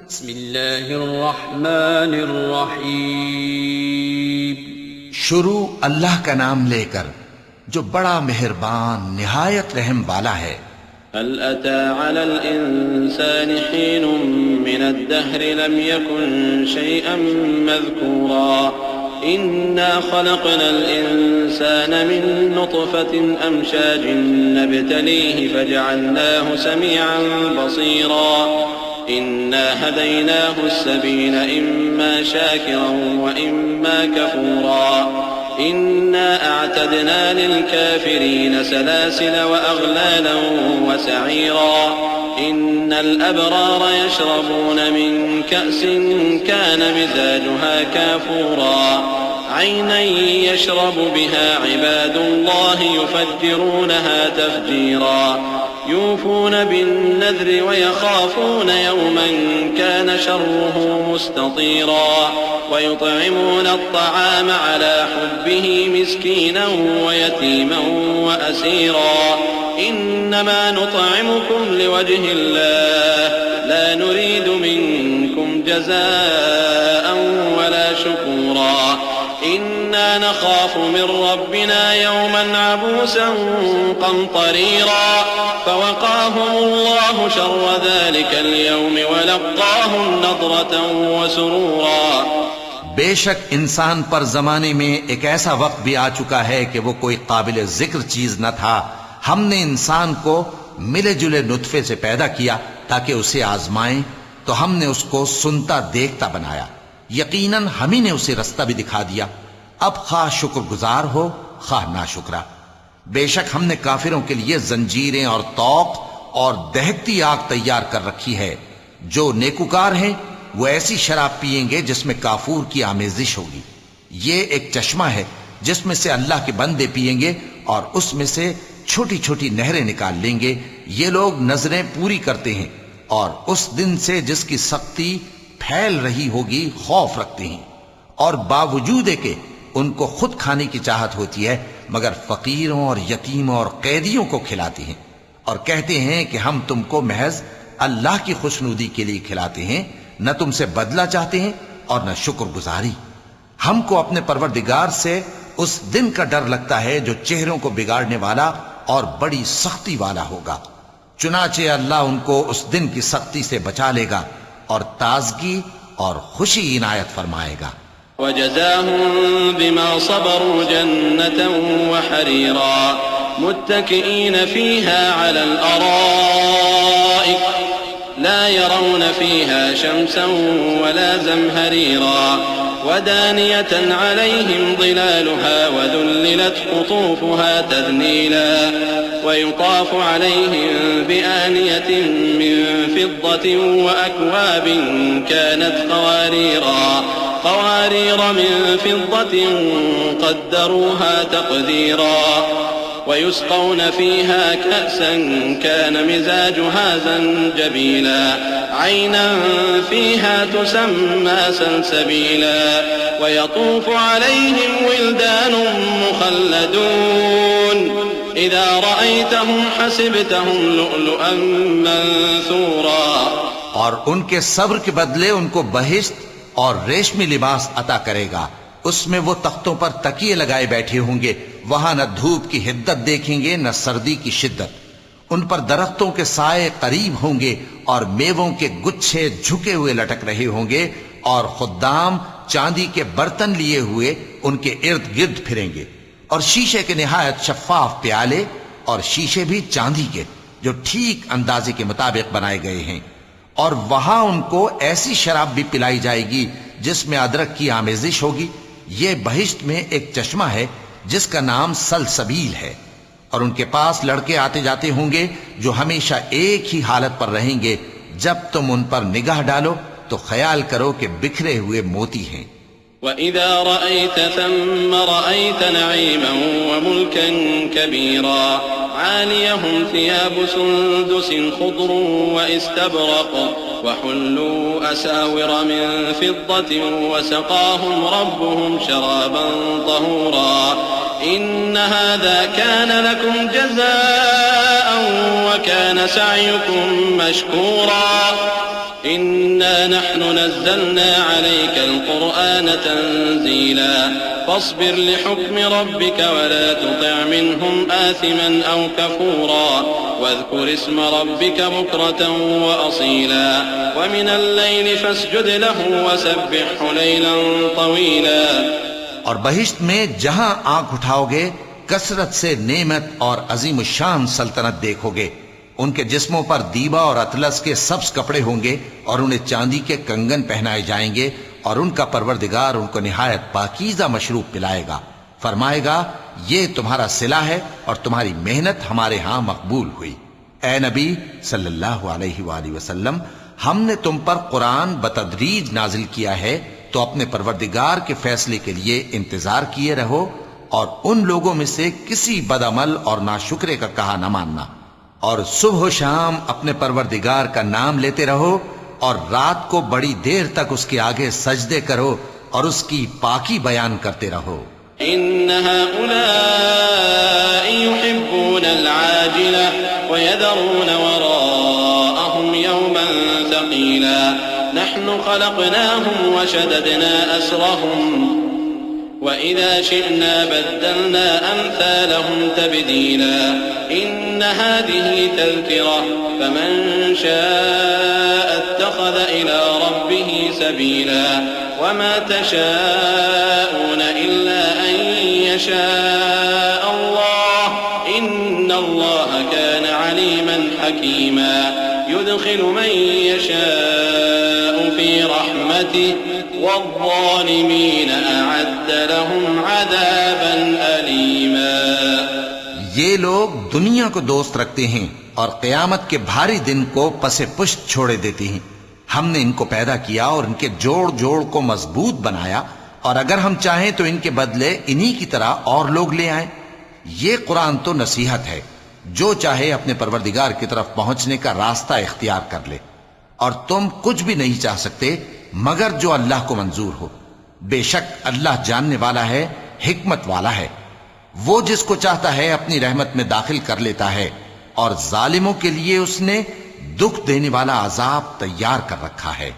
بسم اللہ الرحمن الرحیم. شروع اللہ کا نام لے کر جو بڑا مہربان نہایت رحم والا ہے. هل أتى على الإنسان حين من الدهر لم يكن شيئا مذكورا إنا خلقنا الإنسان من نطفة أمشاج نبتليه فجعلناه سميعا بصيرا إنا هديناه السبيل إما شاكرا وإما كفورا إنا أعتدنا للكافرين سلاسل وأغلالا وسعيرا إن الأبرار يشربون من كأس كان مزاجها كافورا عينا يشرب بها عباد الله يفجرونها تفجيرا يوفون بالنذر ويخافون يوما كان شره مستطيرا ويطعمون الطعام على حبه مسكينا ويتيما وأسيرا إنما نطعمكم لوجه الله لا نريد منكم جزاء ولا شكورا إنا نخاف من ربنا يوما عبوسا قمطريرا فوقاهم الله شر ذلك اليوم ولقاهم نضرة وسرورا. بے شک انسان پر زمانے میں ایک ایسا وقت بھی آ چکا ہے کہ وہ کوئی قابل ذکر چیز نہ تھا. ہم نے انسان کو ملے جلے نطفے سے پیدا کیا تاکہ اسے آزمائیں، تو ہم نے اس کو سنتا دیکھتا بنایا. یقیناً ہم ہی نے اسے رستہ بھی دکھا دیا. اب خواہ شکر گزار ہو خواہ ناشکرا. بے شک ہم نے کافروں کے لیے زنجیریں اور طوق اور دہکتی آگ تیار کر رکھی ہے. جو نیکوکار ہیں وہ ایسی شراب پیئیں گے جس میں کافور کی آمیزش ہوگی. یہ ایک چشمہ ہے جس میں سے اللہ کے بندے پیئیں گے اور اس میں سے چھوٹی چھوٹی نہریں نکال لیں گے. یہ لوگ نظریں پوری کرتے ہیں اور اس دن سے جس کی سختی پھیل رہی ہوگی خوف رکھتے ہیں، اور باوجود کہ ان کو خود کھانے کی چاہت ہوتی ہے مگر فقیروں اور یتیموں اور قیدیوں کو کھلاتے ہیں، اور کہتے ہیں کہ ہم تم کو محض اللہ کی خوشنودی کے لیے کھلاتے ہیں، نہ تم سے بدلہ چاہتے ہیں اور نہ شکر گزاری. ہم کو اپنے پروردگار سے اس دن کا ڈر لگتا ہے جو چہروں کو بگاڑنے والا اور بڑی سختی والا ہوگا. چنانچہ اللہ ان کو اس دن کی سختی سے بچا لے گا اور تازگی اور خوشی عنایت فرمائے گا. وجزاهم بما صبروا جنة وحريرا متكئين فيها على الأرائك لا يرون فيها شمسا ولا زمهريرا ودانية عليهم ظلالها وذللت قطوفها تذليلا ويطاف عليهم بآنية من فضة وأكواب كانت قوارير من فضة قدروها تقديرا ويسقون فيها كأسا كان مزاجها زنجبيلا عينا فيها تسمى سلسبيلا ويطوف عليهم ولدان مخلدون إذا رأيتهم حسبتهم لؤلؤا منثورا. اور ان کے صبر کے بدلے ان کو بہشت اور ریشمی لباس عطا کرے گا. اس میں وہ تختوں پر تکیے لگائے بیٹھے ہوں گے. وہاں نہ دھوپ کی حدت دیکھیں گے نہ سردی کی شدت. ان پر درختوں کے سائے قریب ہوں گے اور میووں کے گچھے جھکے ہوئے لٹک رہے ہوں گے، اور خدام چاندی کے برتن لیے ہوئے ان کے ارد گرد پھریں گے، اور شیشے کے نہایت شفاف پیالے اور شیشے بھی چاندی کے جو ٹھیک اندازے کے مطابق بنائے گئے ہیں. اور وہاں ان کو ایسی شراب بھی پلائی جائے گی جس میں ادرک کی آمیزش ہوگی. یہ بہشت میں ایک چشمہ ہے جس کا نام سلسبیل ہے، اور ان کے پاس لڑکے آتے جاتے ہوں گے جو ہمیشہ ایک ہی حالت پر رہیں گے. جب تم ان پر نگاہ ڈالو تو خیال کرو کہ بکھرے ہوئے موتی ہیں. وَإِذَا رَأَيْتَ ثَمَّ رَأَيْتَ نَعِيمًا وَمُلْكًا كَبِيرًا عَالِيَهُمْ ثِيَابُ سُندُسٍ خُضْرٌ وَإِسْتَبْرَقٌ وَحُلُّوا أَسَاوِرَ مِن فِضَّةٍ وَسَقَاهُمْ رَبُّهُمْ شَرَابًا طَهُورًا إِنَّ هَذَا كَانَ لَكُمْ جَزَاءً وَكَانَ سَعْيُكُمْ مَشْكُورًا إنا نحن نزلنا عليك القرآن تنزيلا فاصبر لحكم ربك ولا تطع منهم آثما أو كفورا واذكر اسم ربك بكرة وأصيلا ومن الليل فاسجد له وسبحه ليلا طويلا. اور بہشت میں جہاں آنکھ اٹھاؤ گے کثرت سے نعمت اور عظیم الشان سلطنت دیکھو گے. ان کے جسموں پر دیبا اور اطلس کے سبز کپڑے ہوں گے اور انہیں چاندی کے کنگن پہنائے جائیں گے اور ان کا پروردگار ان کو نہایت پاکیزہ مشروب پلائے گا. فرمائے گا یہ تمہارا صلہ ہے اور تمہاری محنت ہمارے ہاں مقبول ہوئی. اے نبی صلی اللہ علیہ وآلہ وسلم، ہم نے تم پر قرآن بتدریج نازل کیا ہے تو اپنے پروردگار کے فیصلے کے لیے انتظار کیے رہو اور ان لوگوں میں سے کسی بدعمل اور ناشکرے کا کہا نہ ماننا. اور صبح و شام اپنے پروردگار کا نام لیتے رہو اور رات کو بڑی دیر تک اس کے آگے سجدے کرو اور اس کی پاکی بیان کرتے رہو. إن هؤلاء يحبون العاجلة ويذرون وراءهم يوما ثقيلا نحن خلقناهم وشددنا أسرهم وإذا شئنا بدلنا أمثالهم تبديلا إن هذه تذكرة فمن شاء اتخذ إلى ربه سبيلا وما تشاءون إلا أن يشاء الله إن الله كان عليما حكيما يدخل من يشاء في رحمته والظالمين أعد لهم عذابا أليما. یہ لوگ دنیا کو دوست رکھتے ہیں اور قیامت کے بھاری دن کو پس پشت چھوڑے دیتے ہیں. ہم نے ان کو پیدا کیا اور ان کے جوڑ جوڑ کو مضبوط بنایا اور اگر ہم چاہیں تو ان کے بدلے انہی کی طرح اور لوگ لے آئیں. یہ قرآن تو نصیحت ہے، جو چاہے اپنے پروردگار کی طرف پہنچنے کا راستہ اختیار کر لے اور تم کچھ بھی نہیں چاہ سکتے مگر جو اللہ کو منظور ہو. بے شک اللہ جاننے والا ہے، حکمت والا ہے. وہ جس کو چاہتا ہے اپنی رحمت میں داخل کر لیتا ہے اور ظالموں کے لیے اس نے دکھ دینے والا عذاب تیار کر رکھا ہے.